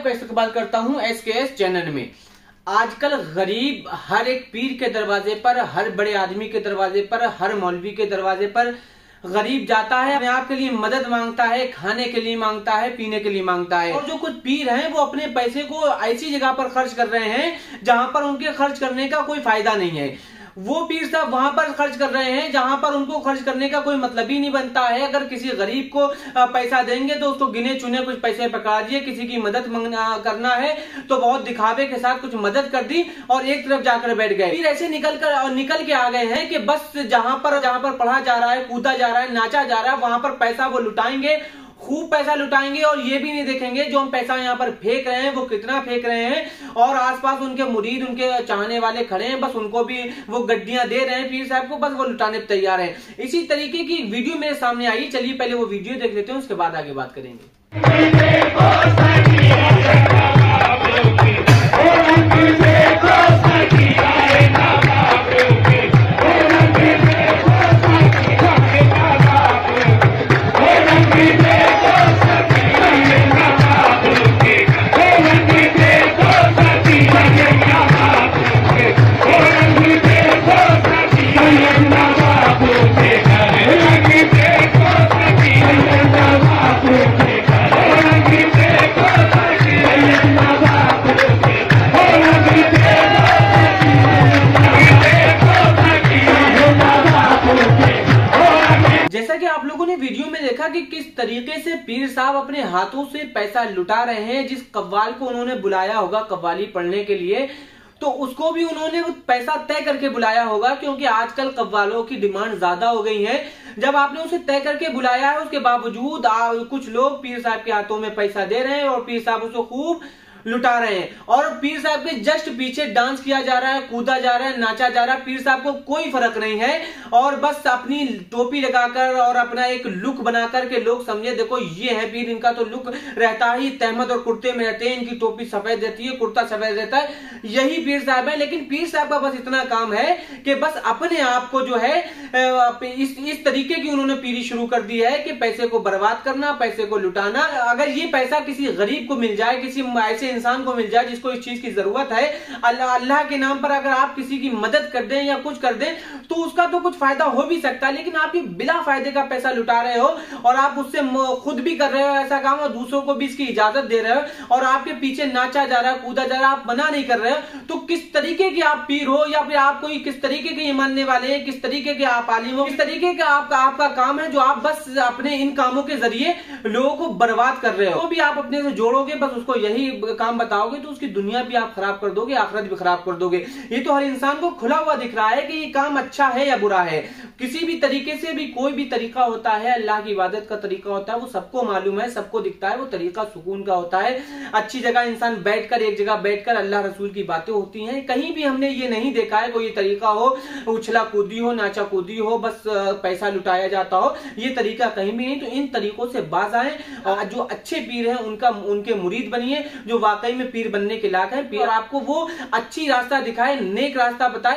आपका इस्तकबाल करता हूं SKS चैनल में। आजकल गरीब हर एक पीर के दरवाजे पर, हर बड़े आदमी के दरवाजे पर, हर मौलवी के दरवाजे पर गरीब जाता है, अपने आप के लिए मदद मांगता है, खाने के लिए मांगता है, पीने के लिए मांगता है। और जो कुछ पीर हैं वो अपने पैसे को ऐसी जगह पर खर्च कर रहे हैं जहां पर उनके खर्च करने का कोई फायदा नहीं है। वो पीर साहब वहां पर खर्च कर रहे हैं जहां पर उनको खर्च करने का कोई मतलब ही नहीं बनता है। अगर किसी गरीब को पैसा देंगे तो उसको गिने चुने कुछ पैसे पकड़ा दिए, किसी की मदद करना है तो बहुत दिखावे के साथ कुछ मदद कर दी और एक तरफ जाकर बैठ गए। फिर ऐसे निकल के आ गए हैं कि बस जहां पर पढ़ा जा रहा है, कूदा जा रहा है, नाचा जा रहा है, वहां पर पैसा वो लुटाएंगे, खूब पैसा लुटाएंगे और ये भी नहीं देखेंगे जो हम पैसा यहाँ पर फेंक रहे हैं वो कितना फेंक रहे हैं। और आसपास उनके मुरीद, उनके चाहने वाले खड़े हैं, बस उनको भी वो गड्डियां दे रहे हैं पीर साहब को, बस वो लुटाने पर तैयार है। इसी तरीके की वीडियो मेरे सामने आई, चलिए पहले वो वीडियो देख लेते हैं, उसके बाद आगे बात करेंगे। जैसा कि आप लोगों ने वीडियो में देखा कि किस तरीके से पीर साहब अपने हाथों से पैसा लुटा रहे हैं। जिस कव्वाल को उन्होंने बुलाया होगा कव्वाली पढ़ने के लिए, तो उसको भी उन्होंने पैसा तय करके बुलाया होगा, क्योंकि आजकल कव्वालों की डिमांड ज्यादा हो गई है। जब आपने उसे तय करके बुलाया है, उसके बावजूद कुछ लोग पीर साहब के हाथों में पैसा दे रहे हैं और पीर साहब उसको खूब लुटा रहे हैं। और पीर साहब के जस्ट पीछे डांस किया जा रहा है, कूदा जा रहा है, नाचा जा रहा है। पीर साहब को कोई फर्क नहीं है और बस अपनी टोपी लगाकर और अपना एक लुक बनाकर के लोग समझे देखो ये है पीर, इनका तो लुक रहता ही तहमद और कुर्ते में रहते हैं, इनकी टोपी सफेद रहती है, कुर्ता सफेद रहता है, यही पीर साहब है। लेकिन पीर साहब का बस इतना काम है कि बस अपने आप को जो है इस तरीके की उन्होंने पीरी शुरू कर दी है कि पैसे को बर्बाद करना, पैसे को लुटाना। अगर ये पैसा किसी गरीब को मिल जाए, किसी ऐसे इंसान को मिल जाए जिसको इस चीज की जरूरत है, अल्लाह के नाम पर अगर आप किसी की मदद कर दें या कुछ कर दें तो उसका तो कुछ फायदा हो भी सकता है। लेकिन आप ये बिना फायदे का पैसा लुटा रहे हो और आप उससे खुद भी कर रहे हो ऐसा काम और दूसरों को भी इसकी इजाजत दे रहे हो और आपके पीछे नाचा जा रहा है, कूदा जा रहा है, आप मना नहीं कर रहे हो, तो किस तरीके के आप पीर हो या फिर आप कोई किस तरीके के मानने वाले हैं, किस तरीके के आप आलिम हो, किस तरीके का आपका काम है जो आप बस अपने इन कामों के जरिए लोगों को बर्बाद कर रहे हो। तो भी आप अपने से जोड़ोगे, बस उसको यही काम बताओगे तो उसकी दुनिया भी आप खराब कर दोगे, आखिरत भी खराब कर दोगे। ये तो हर इंसान को खुला हुआ दिख रहा है कि ये काम अच्छा है या बुरा है। किसी भी तरीके से भी कोई भी तरीका होता है, अल्लाह की इबादत का तरीका होता है, वो सबको मालूम है, सबको दिखता है। वो तरीका सुकून का होता है, अच्छी जगह इंसान बैठकर, एक जगह बैठकर अल्लाह रसूल की बातें होती हैं। कहीं भी हमने ये नहीं देखा है कोई तरीका हो, उछला कूदी हो, नाचा कूदी हो, बस पैसा लुटाया जाता हो, ये तरीका कहीं भी नहीं। तो इन तरीकों से बाज आए और जो अच्छे पीर हैं उनके मुरीद बनिए, जो वाकई में पीर बनने के लायक है। पीर आपको वो अच्छी रास्ता दिखाए, नेक रास्ता बताए।